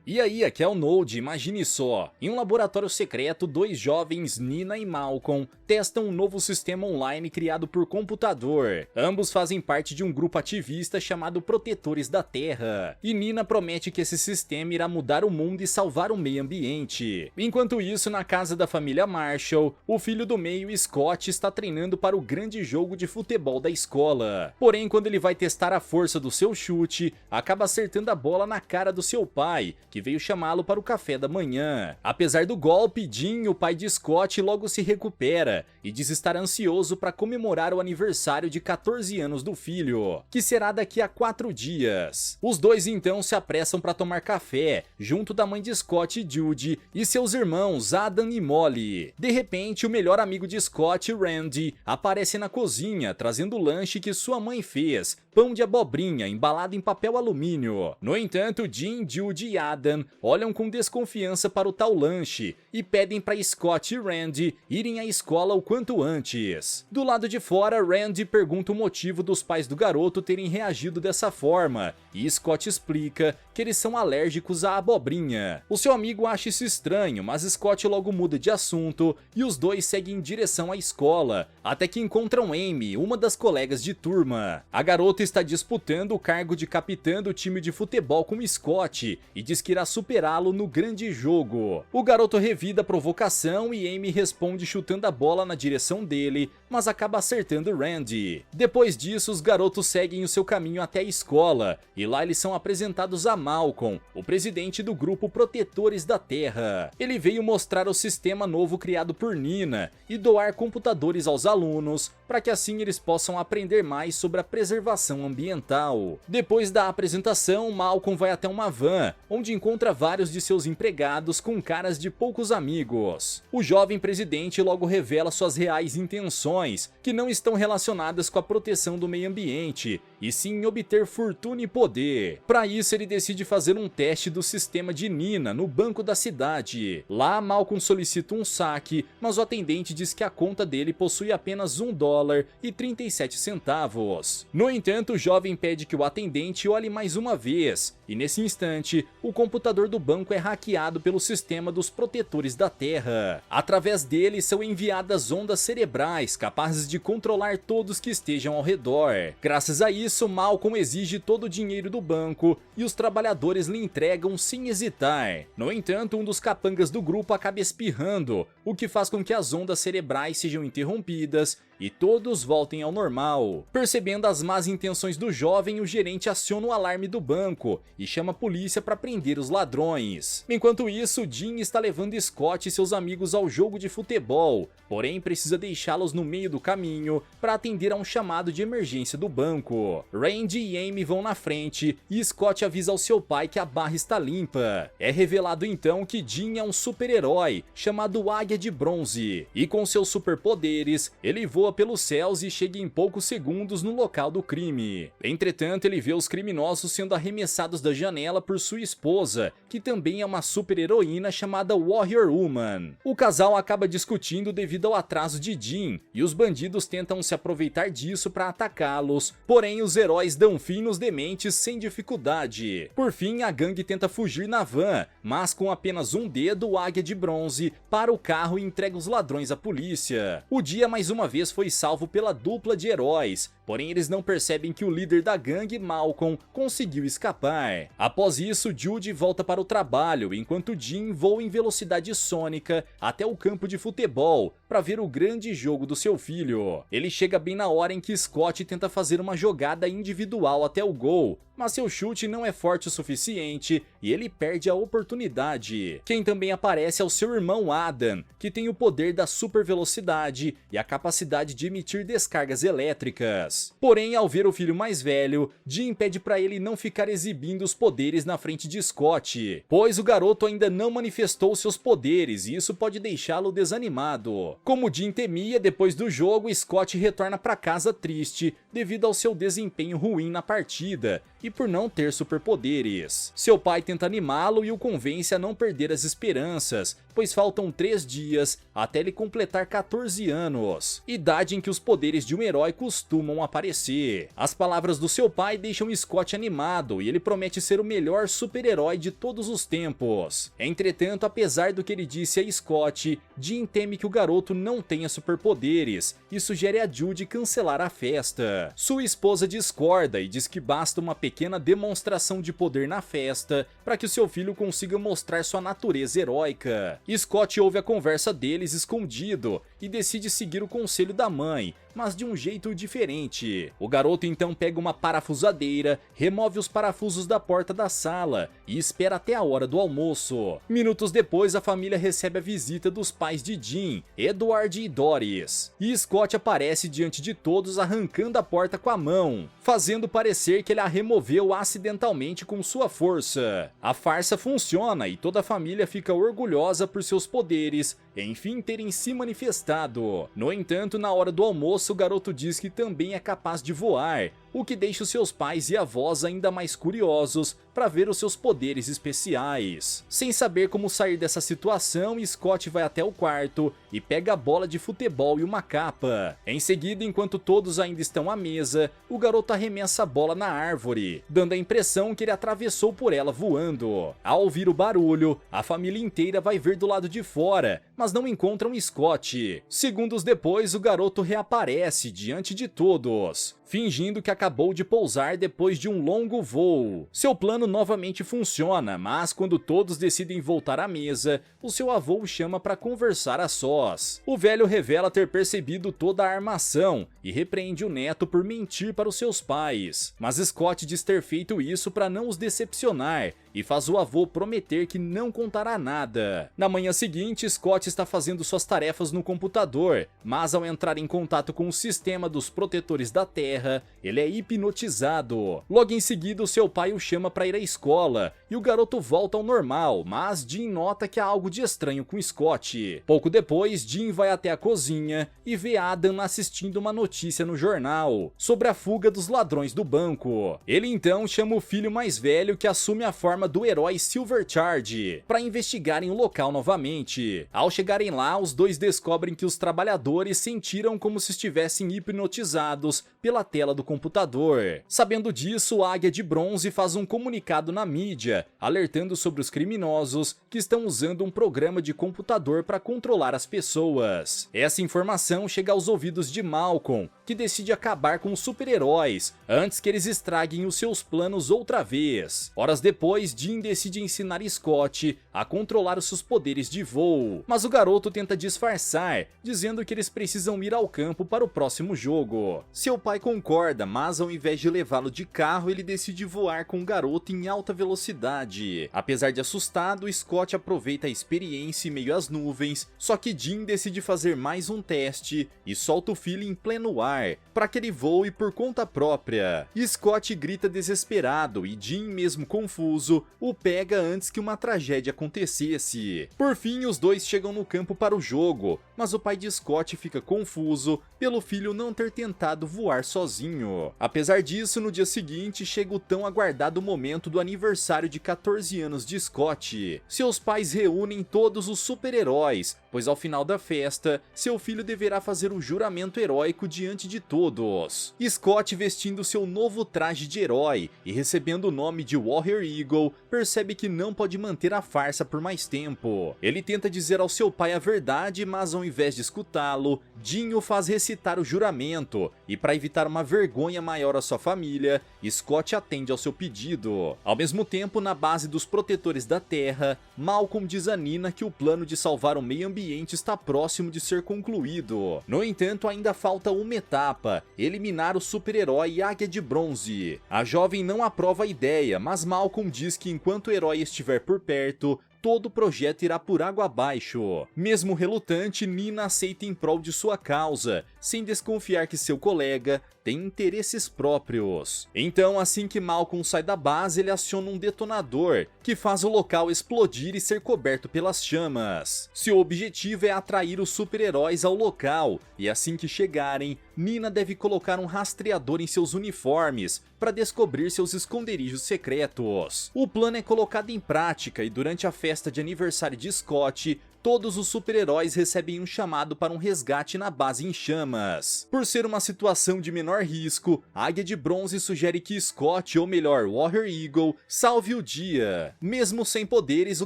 E aí, aqui é o Node, imagine só. Em um laboratório secreto, dois jovens, Nina e Malcolm, testam um novo sistema online criado por computador. Ambos fazem parte de um grupo ativista chamado Protetores da Terra. E Nina promete que esse sistema irá mudar o mundo e salvar o meio ambiente. Enquanto isso, na casa da família Marshall, o filho do meio, Scott, está treinando para o grande jogo de futebol da escola. Porém, quando ele vai testar a força do seu chute, acaba acertando a bola na cara do seu pai, que veio chamá-lo para o café da manhã. Apesar do golpe, Jim, o pai de Scott, logo se recupera e diz estar ansioso para comemorar o aniversário de 14 anos do filho, que será daqui a 4 dias. Os dois então se apressam para tomar café, junto da mãe de Scott, Judy, e seus irmãos Adam e Molly. De repente, o melhor amigo de Scott, Randy, aparece na cozinha, trazendo o lanche que sua mãe fez, pão de abobrinha embalado em papel alumínio. No entanto, Jim, Judy e Adam olham com desconfiança para o tal lanche e pedem para Scott e Randy irem à escola o quanto antes. Do lado de fora, Randy pergunta o motivo dos pais do garoto terem reagido dessa forma, e Scott explica que eles são alérgicos à abobrinha. O seu amigo acha isso estranho, mas Scott logo muda de assunto e os dois seguem em direção à escola, até que encontram Amy, uma das colegas de turma. A garota está disputando o cargo de capitã do time de futebol com Scott e diz que irá superá-lo no grande jogo. O garoto revida a provocação e Amy responde chutando a bola na direção dele, mas acaba acertando Randy. Depois disso, os garotos seguem o seu caminho até a escola, e lá eles são apresentados a Malcolm, o presidente do grupo Protetores da Terra. Ele veio mostrar o sistema novo criado por Nina e doar computadores aos alunos, para que assim eles possam aprender mais sobre a preservação ambiental. Depois da apresentação, Malcolm vai até uma van, onde encontra vários de seus empregados com caras de poucos amigos. O jovem presidente logo revela suas reais intenções, que não estão relacionadas com a proteção do meio ambiente, e sim em obter fortuna e poder. Para isso, ele decide fazer um teste do sistema de Nina no banco da cidade. Lá, Malcolm solicita um saque, mas o atendente diz que a conta dele possui apenas $1,37. No entanto, o jovem pede que o atendente olhe mais uma vez, e nesse instante, o computador do banco é hackeado pelo sistema dos Protetores da Terra. Através dele são enviadas ondas cerebrais capazes de controlar todos que estejam ao redor. Graças a isso, Malcolm exige todo o dinheiro do banco e os trabalhadores lhe entregam sem hesitar. No entanto, um dos capangas do grupo acaba espirrando, o que faz com que as ondas cerebrais sejam interrompidas e todos voltem ao normal. Percebendo as más intenções do jovem, o gerente aciona o alarme do banco e chama a polícia para prender os ladrões. Enquanto isso, Jim está levando Scott e seus amigos ao jogo de futebol, porém precisa deixá-los no meio do caminho para atender a um chamado de emergência do banco. Randy e Amy vão na frente e Scott avisa ao seu pai que a barra está limpa. É revelado então que Jim é um super-herói chamado Águia de Bronze, e com seus superpoderes, ele voa pelos céus e chega em poucos segundos no local do crime. Entretanto, ele vê os criminosos sendo arremessados da janela por sua esposa, que também é uma super-heroína chamada Warrior Woman. O casal acaba discutindo devido ao atraso de Jim, e os bandidos tentam se aproveitar disso para atacá-los, porém os heróis dão fim nos dementes sem dificuldade. Por fim, a gangue tenta fugir na van, mas com apenas um dedo, o Águia de Bronze para o carro e entrega os ladrões à polícia. O dia mais uma vez foi salvo pela dupla de heróis, porém eles não percebem que o líder da gangue, Malcolm, conseguiu escapar. Após isso, Judy volta para o trabalho, enquanto Jim voa em velocidade sônica até o campo de futebol para ver o grande jogo do seu filho. Ele chega bem na hora em que Scott tenta fazer uma jogada individual até o gol, mas seu chute não é forte o suficiente e ele perde a oportunidade. Quem também aparece é o seu irmão Adam, que tem o poder da super velocidade e a capacidade de emitir descargas elétricas. Porém, ao ver o filho mais velho, Jim pede para ele não ficar exibindo os poderes na frente de Scott, pois o garoto ainda não manifestou seus poderes e isso pode deixá-lo desanimado. Como Jim temia, depois do jogo, Scott retorna para casa triste devido ao seu desempenho ruim na partida e por não ter superpoderes. Seu pai tenta animá-lo e o convence a não perder as esperanças, pois faltam 3 dias até ele completar 14 anos, idade em que os poderes de um herói costumam aparecer. As palavras do seu pai deixam Scott animado e ele promete ser o melhor super-herói de todos os tempos. Entretanto, apesar do que ele disse a Scott, Jim teme que o garoto não tenha superpoderes e sugere a Judy cancelar a festa. Sua esposa discorda e diz que basta uma pequena demonstração de poder na festa para que o seu filho consiga mostrar sua natureza heróica. Scott ouve a conversa deles escondido e decide seguir o conselho da mãe, mas de um jeito diferente. O garoto então pega uma parafusadeira, remove os parafusos da porta da sala e espera até a hora do almoço. Minutos depois, a família recebe a visita dos pais de Jim, Edward e Doris. E Scott aparece diante de todos arrancando a porta com a mão, fazendo parecer que ele a removeu acidentalmente com sua força. A farsa funciona e toda a família fica orgulhosa por seus poderes, enfim terem se manifestado. No entanto, na hora do almoço, o garoto diz que também é capaz de voar, o que deixa os seus pais e avós ainda mais curiosos para ver os seus poderes especiais. Sem saber como sair dessa situação, Scott vai até o quarto e pega a bola de futebol e uma capa. Em seguida, enquanto todos ainda estão à mesa, o garoto arremessa a bola na árvore, dando a impressão que ele atravessou por ela voando. Ao ouvir o barulho, a família inteira vai ver do lado de fora, mas não encontram Scott. Segundos depois, o garoto reaparece diante de todos, fingindo que acabou de pousar depois de um longo voo. Seu plano novamente funciona, mas quando todos decidem voltar à mesa, o seu avô o chama para conversar a sós. O velho revela ter percebido toda a armação e repreende o neto por mentir para os seus pais. Mas Scott diz ter feito isso para não os decepcionar e faz o avô prometer que não contará nada. Na manhã seguinte, Scott está fazendo suas tarefas no computador, mas ao entrar em contato com o sistema dos protetores da Terra, ele é hipnotizado. Logo em seguida, o seu pai o chama para ir à escola e o garoto volta ao normal, mas Jim nota que há algo de estranho com Scott. Pouco depois, Jim vai até a cozinha e vê Adam assistindo uma notícia no jornal sobre a fuga dos ladrões do banco. Ele então chama o filho mais velho, que assume a forma do herói Silvercharge, para investigarem o local novamente. Ao chegarem lá, os dois descobrem que os trabalhadores sentiram como se estivessem hipnotizados pela tela do computador. Sabendo disso, a Águia de Bronze faz um comunicado na mídia, alertando sobre os criminosos que estão usando um programa de computador para controlar as pessoas. Essa informação chega aos ouvidos de Malcolm, que decide acabar com os super-heróis antes que eles estraguem os seus planos outra vez. Horas depois, Jim decide ensinar Scott a controlar os seus poderes de voo, mas o garoto tenta disfarçar, dizendo que eles precisam ir ao campo para o próximo jogo. Seu pai concorda, mas ao invés de levá-lo de carro, ele decide voar com o garoto em alta velocidade. Apesar de assustado, Scott aproveita a experiência em meio às nuvens, só que Jim decide fazer mais um teste e solta o filho em pleno ar, para que ele voe por conta própria. Scott grita desesperado e Jim, mesmo confuso, o pega antes que uma tragédia acontecesse. Por fim, os dois chegam no campo para o jogo, mas o pai de Scott fica confuso pelo filho não ter tentado voar sozinho. Apesar disso, no dia seguinte chega o tão aguardado momento do aniversário de 14 anos de Scott. Seus pais reúnem todos os super-heróis, pois ao final da festa, seu filho deverá fazer um juramento heróico diante de todos. Scott, vestindo seu novo traje de herói e recebendo o nome de Warrior Eagle, percebe que não pode manter a farsa por mais tempo. Ele tenta dizer ao seu pai a verdade, mas ao invés de escutá-lo, Jim o faz recitar o juramento, e para evitar uma vergonha maior à sua família, Scott atende ao seu pedido. Ao mesmo tempo, na base dos protetores da Terra, Malcolm diz a Nina que o plano de salvar o meio ambiente está próximo de ser concluído. No entanto, ainda falta uma etapa: eliminar o super-herói Águia de Bronze. A jovem não aprova a ideia, mas Malcolm diz que enquanto o herói estiver por perto, todo o projeto irá por água abaixo. Mesmo relutante, Nina aceita em prol de sua causa, sem desconfiar que seu colega tem interesses próprios. Então, assim que Malcolm sai da base, ele aciona um detonador, que faz o local explodir e ser coberto pelas chamas. Seu objetivo é atrair os super-heróis ao local, e assim que chegarem, Nina deve colocar um rastreador em seus uniformes para descobrir seus esconderijos secretos. O plano é colocado em prática e durante a festa de aniversário de Scott, todos os super-heróis recebem um chamado para um resgate na base em chamas. Por ser uma situação de menor risco, a Águia de Bronze sugere que Scott, ou melhor, Warrior Eagle, salve o dia. Mesmo sem poderes, o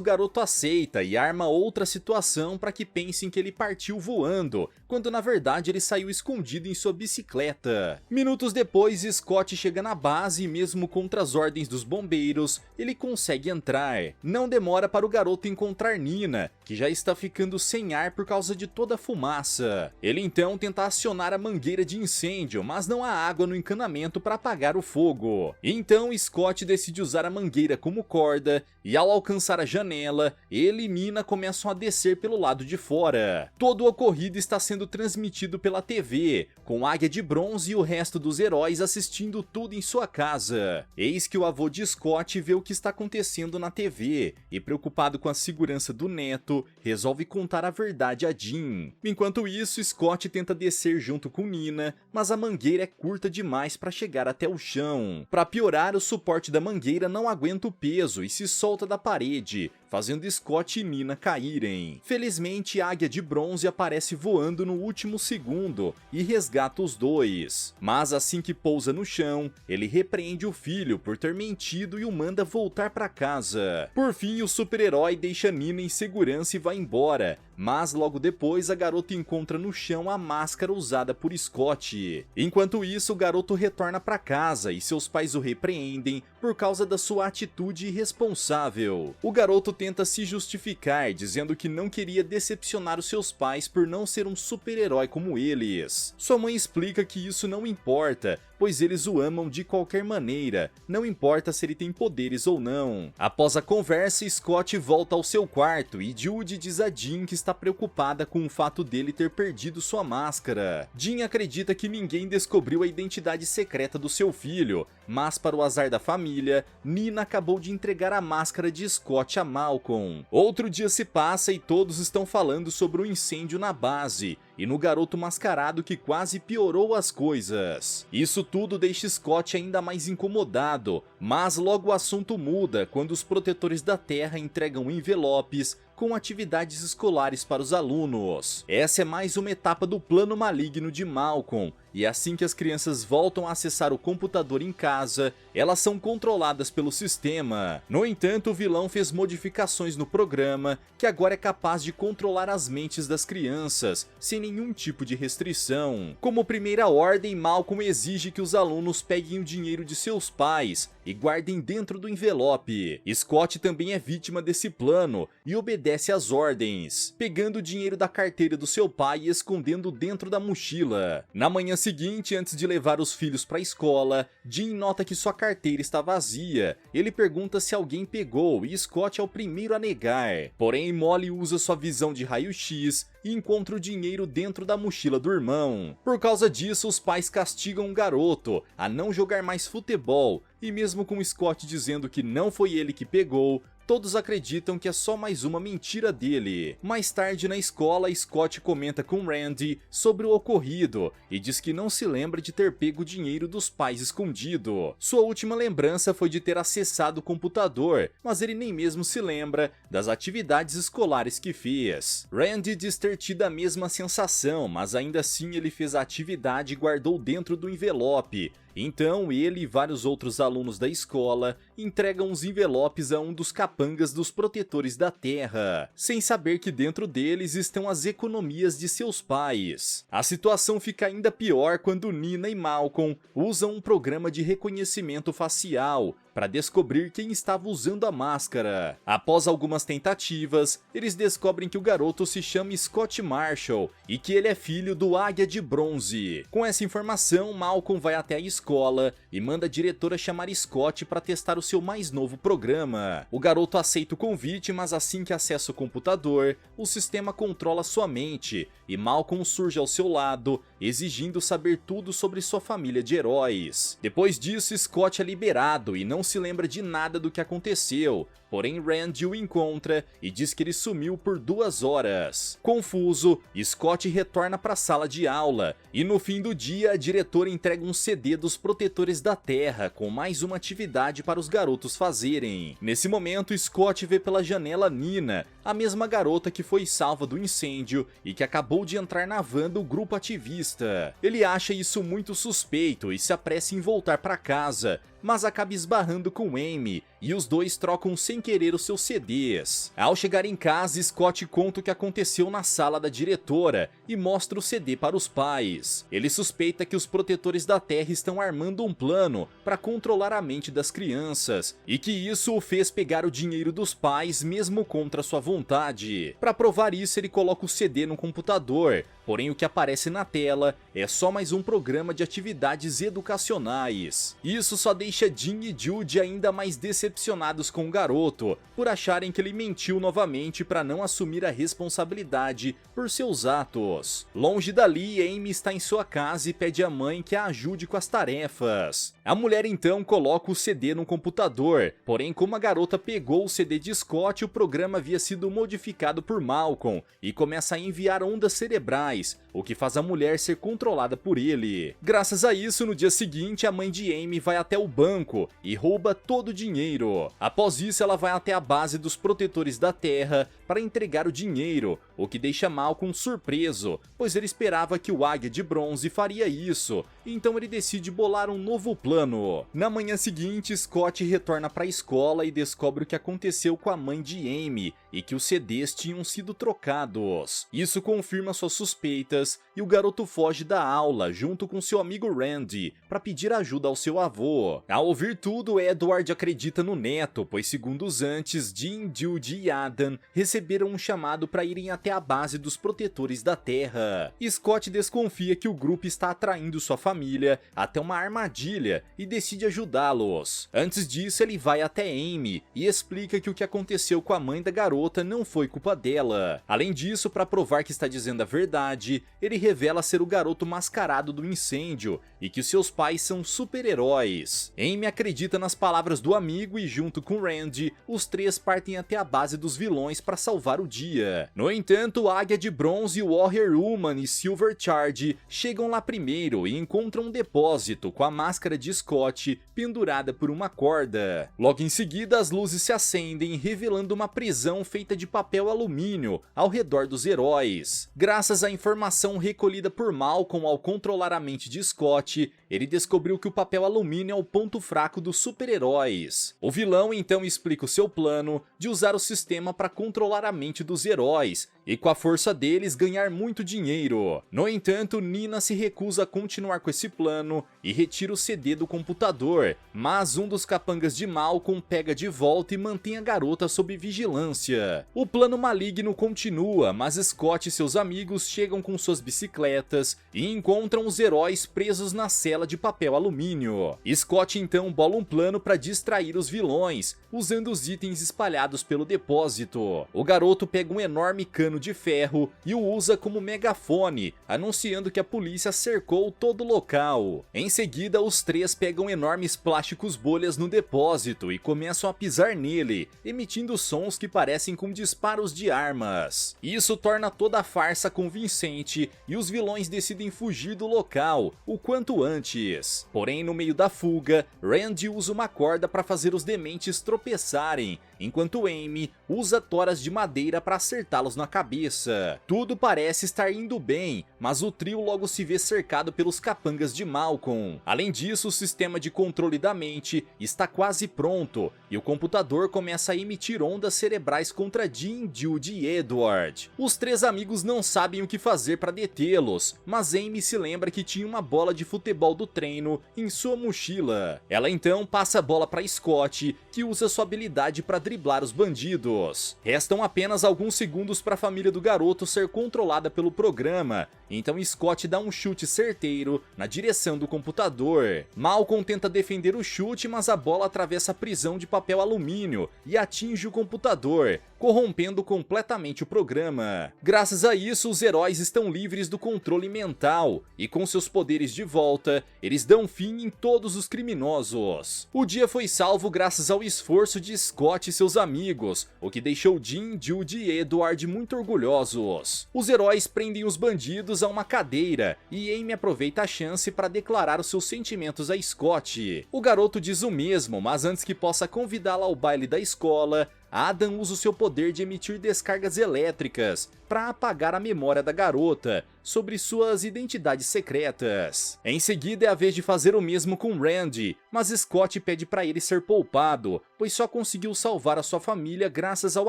garoto aceita e arma outra situação para que pensem que ele partiu voando, quando na verdade ele saiu escondido em sua bicicleta. Minutos depois, Scott chega na base e mesmo contra as ordens dos bombeiros, ele consegue entrar. Não demora para o garoto encontrar Nina, que já está ficando sem ar por causa de toda a fumaça. Ele então tenta acionar a mangueira de incêndio, mas não há água no encanamento para apagar o fogo. Então Scott decide usar a mangueira como corda e ao alcançar a janela, ele e Nina começam a descer pelo lado de fora. Todo o ocorrido está sendo transmitido pela TV, com a Águia de Bronze e o resto dos heróis assistindo tudo em sua casa. Eis que o avô de Scott vê o que está acontecendo na TV e, preocupado com a segurança do neto, resolve contar a verdade a Jean. Enquanto isso, Scott tenta descer junto com Nina, mas a mangueira é curta demais para chegar até o chão. Para piorar, o suporte da mangueira não aguenta o peso e se solta da parede, fazendo Scott e Nina caírem. Felizmente, a Águia de Bronze aparece voando no último segundo e resgata os dois. Mas assim que pousa no chão, ele repreende o filho por ter mentido e o manda voltar para casa. Por fim, o super-herói deixa Nina em segurança e vai embora, mas logo depois a garota encontra no chão a máscara usada por Scott. Enquanto isso, o garoto retorna para casa e seus pais o repreendem por causa da sua atitude irresponsável. O garoto tenta se justificar, dizendo que não queria decepcionar os seus pais por não ser um super-herói como eles. Sua mãe explica que isso não importa, pois eles o amam de qualquer maneira, não importa se ele tem poderes ou não. Após a conversa, Scott volta ao seu quarto e Judy diz a Jean que está preocupada com o fato dele ter perdido sua máscara. Jean acredita que ninguém descobriu a identidade secreta do seu filho, mas para o azar da família, Nina acabou de entregar a máscara de Scott a Malcolm. Outro dia se passa e todos estão falando sobre o incêndio na base e no garoto mascarado que quase piorou as coisas. Isso tudo deixa Scott ainda mais incomodado, mas logo o assunto muda quando os protetores da Terra entregam envelopes com atividades escolares para os alunos. Essa é mais uma etapa do plano maligno de Malcolm, e assim que as crianças voltam a acessar o computador em casa, elas são controladas pelo sistema. No entanto, o vilão fez modificações no programa, que agora é capaz de controlar as mentes das crianças, sem nenhum tipo de restrição. Como primeira ordem, Malcolm exige que os alunos peguem o dinheiro de seus pais e guardem dentro do envelope. Scott também é vítima desse plano e obedece às ordens, pegando o dinheiro da carteira do seu pai e escondendo dentro da mochila. Na manhã seguinte, antes de levar os filhos para a escola, Jean nota que sua carteira está vazia. Ele pergunta se alguém pegou e Scott é o primeiro a negar. Porém, Molly usa sua visão de raio-x e encontra o dinheiro dentro da mochila do irmão. Por causa disso, os pais castigam o garoto a não jogar mais futebol, e mesmo com Scott dizendo que não foi ele que pegou, todos acreditam que é só mais uma mentira dele. Mais tarde na escola, Scott comenta com Randy sobre o ocorrido e diz que não se lembra de ter pego o dinheiro dos pais escondido. Sua última lembrança foi de ter acessado o computador, mas ele nem mesmo se lembra das atividades escolares que fez. Randy diz ter tido a mesma sensação, mas ainda assim ele fez a atividade e guardou dentro do envelope. Então ele e vários outros alunos da escola entregam os envelopes a um dos capangas dos protetores da Terra, sem saber que dentro deles estão as economias de seus pais. A situação fica ainda pior quando Nina e Malcolm usam um programa de reconhecimento facial para descobrir quem estava usando a máscara. Após algumas tentativas, eles descobrem que o garoto se chama Scott Marshall e que ele é filho do Águia de Bronze. Com essa informação, Malcolm vai até a escola e manda a diretora chamar Scott para testar o seu mais novo programa. O garoto aceita o convite, mas assim que acessa o computador, o sistema controla sua mente e Malcolm surge ao seu lado, exigindo saber tudo sobre sua família de heróis. Depois disso, Scott é liberado e não se lembra de nada do que aconteceu, porém Randy o encontra e diz que ele sumiu por 2 horas. Confuso, Scott retorna para a sala de aula e no fim do dia a diretora entrega um CD dos Protetores da Terra com mais uma atividade para os garotos fazerem. Nesse momento, Scott vê pela janela Nina, a mesma garota que foi salva do incêndio e que acabou de entrar na van do grupo ativista. Ele acha isso muito suspeito e se apressa em voltar para casa, mas acaba esbarrando com Amy e os dois trocam sem querer os seus CDs. Ao chegar em casa, Scott conta o que aconteceu na sala da diretora e mostra o CD para os pais. Ele suspeita que os Protetores da Terra estão armando um plano para controlar a mente das crianças e que isso o fez pegar o dinheiro dos pais mesmo contra sua vontade. Para provar isso, ele coloca o CD no computador, porém o que aparece na tela é só mais um programa de atividades educacionais. Isso só deixa Dean e Jude ainda mais decepcionados com o garoto, por acharem que ele mentiu novamente para não assumir a responsabilidade por seus atos. Longe dali, Amy está em sua casa e pede à mãe que a ajude com as tarefas. A mulher então coloca o CD no computador, porém como a garota pegou o CD de Scott, o programa havia sido modificado por Malcolm e começa a enviar ondas cerebrais, o que faz a mulher ser controlada por ele. Graças a isso, no dia seguinte, a mãe de Amy vai até o banco e rouba todo o dinheiro. Após isso, ela vai até a base dos Protetores da Terra para entregar o dinheiro, o que deixa Malcolm surpreso, pois ele esperava que o Águia de Bronze faria isso, então ele decide bolar um novo plano. Na manhã seguinte, Scott retorna para a escola e descobre o que aconteceu com a mãe de Amy e que os CDs tinham sido trocados. Isso confirma suas suspeitas e o garoto foge da aula junto com seu amigo Randy para pedir ajuda ao seu avô. Ao ouvir tudo, Edward acredita no neto, pois segundos antes, Dean, Jude e Adam receberam um chamado para irem até a base dos Protetores da Terra. Scott desconfia que o grupo está atraindo sua família até uma armadilha e decide ajudá-los. Antes disso, ele vai até Amy e explica que o que aconteceu com a mãe da garota não foi culpa dela. Além disso, para provar que está dizendo a verdade, ele revela ser o garoto mascarado do incêndio e que seus pais são super-heróis. Amy acredita nas palavras do amigo e junto com Randy, os três partem até a base dos vilões para salvar o dia. No entanto, Águia de Bronze, Warrior Woman e Silver Charge chegam lá primeiro e encontram um depósito com a máscara de Scott pendurada por uma corda. Logo em seguida, as luzes se acendem, revelando uma prisão feita de papel alumínio ao redor dos heróis. Graças à informação recolhida por Malcolm ao controlar a mente de Scott, ele descobriu que o papel alumínio é o ponto fraco dos super-heróis. O vilão então explica o seu plano de usar o sistema para controlar a mente dos heróis e com a força deles ganhar muito dinheiro. No entanto, Nina se recusa a continuar com esse plano e retira o CD do computador, mas um dos capangas de Malcolm pega de volta e mantém a garota sob vigilância. O plano maligno continua, mas Scott e seus amigos chegam com suas bicicletas e encontram os heróis presos na cela de papel alumínio. Scott então bola um plano para distrair os vilões, usando os itens espalhados pelo depósito. O garoto pega um enorme cano de ferro e o usa como megafone, anunciando que a polícia cercou todo o local. Em seguida, os três pegam enormes plásticos bolhas no depósito e começam a pisar nele, emitindo sons que parecem com disparos de armas. Isso torna toda a farsa convincente e os vilões decidem fugir do local o quanto antes. Porém, no meio da fuga, Randy usa uma corda para fazer os dementes tropeçarem, enquanto Amy usa toras de madeira para acertá-los na cabeça. Tudo parece estar indo bem, mas o trio logo se vê cercado pelos capangas de Malcolm. Além disso, o sistema de controle da mente está quase pronto e o computador começa a emitir ondas cerebrais contra Dean, Jude e Edward. Os três amigos não sabem o que fazer para detê-los, mas Amy se lembra que tinha uma bola de futebol do treino em sua mochila. Ela então passa a bola para Scott, que usa sua habilidade para driblar os bandidos. Restam apenas alguns segundos para a família do garoto ser controlada pelo programa, então Scott dá um chute certeiro na direção do computador. Malcolm tenta defender o chute, mas a bola atravessa a prisão de papel alumínio e atinge o computador, corrompendo completamente o programa. Graças a isso, os heróis estão livres do controle mental e com seus poderes de volta, eles dão fim em todos os criminosos. O dia foi salvo graças ao esforço de Scott e e seus amigos, o que deixou Jin, Jude e Edward muito orgulhosos. Os heróis prendem os bandidos a uma cadeira e Amy aproveita a chance para declarar os seus sentimentos a Scott. O garoto diz o mesmo, mas antes que possa convidá-la ao baile da escola, Adam usa o seu poder de emitir descargas elétricas para apagar a memória da garota sobre suas identidades secretas. Em seguida é a vez de fazer o mesmo com Randy, mas Scott pede para ele ser poupado, pois só conseguiu salvar a sua família graças ao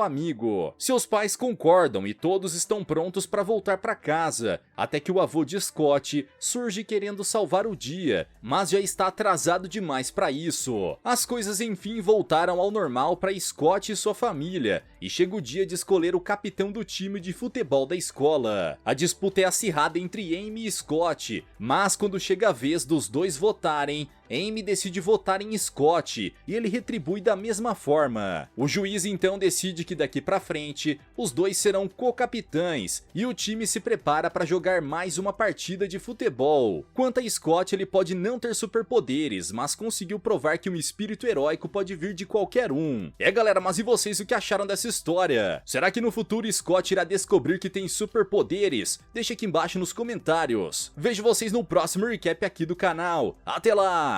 amigo. Seus pais concordam e todos estão prontos para voltar para casa, até que o avô de Scott surge querendo salvar o dia, mas já está atrasado demais para isso. As coisas enfim voltaram ao normal para Scott e sua família, e chega o dia de escolher o capitão do time de futebol da escola. A disputa é acirrada entre Amy e Scott, mas quando chega a vez dos dois votarem, Amy decide votar em Scott e ele retribui da mesma forma. O juiz então decide que daqui pra frente os dois serão co-capitães e o time se prepara para jogar mais uma partida de futebol. Quanto a Scott, ele pode não ter superpoderes, mas conseguiu provar que um espírito heróico pode vir de qualquer um. Galera, mas e vocês, o que acharam dessa história? Será que no futuro Scott irá descobrir que tem superpoderes? Deixa aqui embaixo nos comentários. Vejo vocês no próximo recap aqui do canal. Até lá!